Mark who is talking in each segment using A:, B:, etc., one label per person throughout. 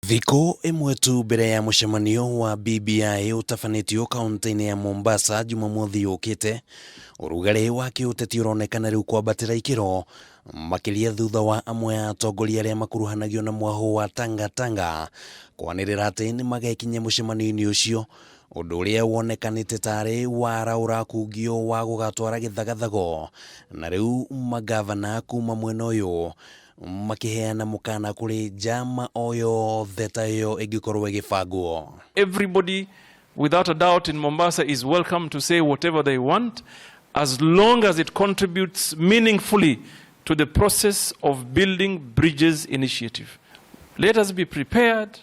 A: Thiko imwe tu mbere ya mucemanio wa BBI utafanitio kaunti-ini ya Mombasa Jumamothi yukite, urugari wa kiuteti uronekana riu kwambatira ikiro makiria thutha wa amwe a atongoria aria makuruhanagio na mwaho wa Tanga kwanirira ati ni magekinya mucemanio-ini ucio, undu uria wonekanite tari wara urakungio wa gugatwara githagathago, na riu magavana kuma mwena uyu makiheana mukana kuri jama oyo theta yo igikorwo igibangwo.
B: Everybody without a doubt in Mombasa is welcome to say whatever they want, as long as it contributes meaningfully to the process of building bridges initiative. Let us be prepared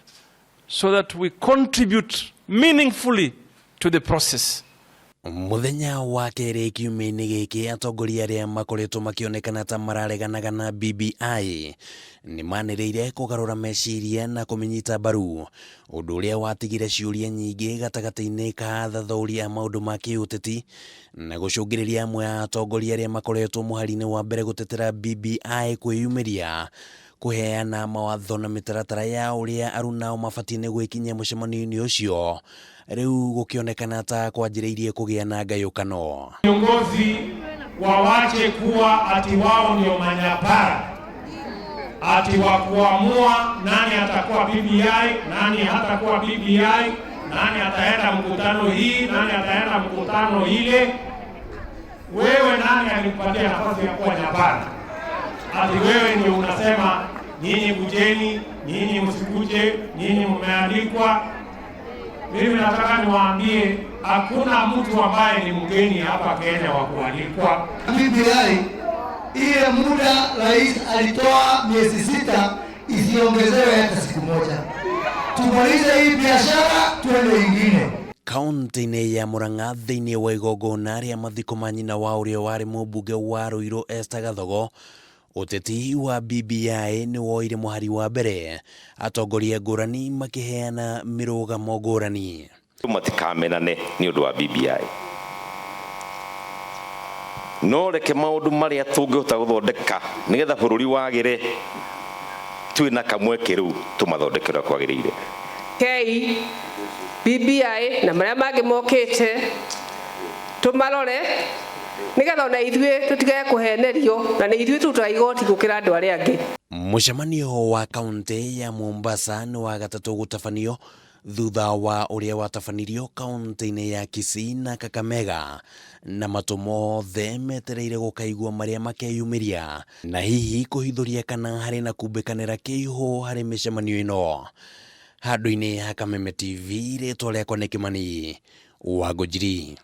B: so that we contribute meaningfully to the process.
A: Muthenya wa keri kiumia-ini giki atongoria aria makoretwo makionekana ta marareganaga na BBI ni maniriire kugarura meciria na kuminyita baru, undu uria watigire ciuria nyingi gatagati-ini ka thathauri a maundu ma kiuteti na gucungiriria amwe a atongoria aria makoretwo muhari-ini wa mbere gutetera BBI kwiyumiria kuheana mawatho na mitaratara ya uria arunao mabatie gwikinya mucemanio-ini ucio, riu gukionekana ta kwanjiriirie kugia na ngayukano.
C: Viongozi wawache kuwa ati wao ndio manyapara, ati wa kuamua nani atakuwa BBI, nani hatakuwa BBI, nani ataenda mkutano hii, nani ataenda mkutano ile. Wewe nani alikupatia nafasi ya kuwa nyapara? Ati wewe ndio unasema nyinyi kujeni, nyinyi msikuje, nyinyi mmeandikwa. Mimi nataka niwaambie hakuna mtu ambaye ni mgeni hapa Kenya wa kuandikwa.
D: BBI ile muda rais alitoa miezi 6 isiongezewe hata siku moja. Tumalize hii biashara tuende ingine.
A: Kaunti-ini ya Murang'a thiini wa igongona ria mathiko ma nyina wa uria wari mubunge wa Ruiru Esther Gathogo, UTETI wa BBI ni woire muhari wa mbere, atongoria ngurani makiheana mirugamo ngurani.
E: Matikamenane ni undu wa BBI, no reke maundu maria tungihota guthondeka nigetha bururi wagire twina kamweke riu tumathondekera kwagiriire.
F: Kei BBI na maria mangi mokite tumarore nigetha na ithuĩ tutigae kuhenerio na ni ithuĩ tuta igoti gukira andu aria angi.
A: Mucemanio wa kaunti ya Mombasa ni wa gatatu gutafanio thutha wa uria watafanirio kaunti-ini ya Kisii na Kakamega, na matumo the metereire gukaigua maria makeyumiria na hihi kuhithuria kana hari na kumbikanira kiihu hari micemanio ino. Handu-ini ha Kameme TV ritwa riakwa ni Kimani wa Ngujiri.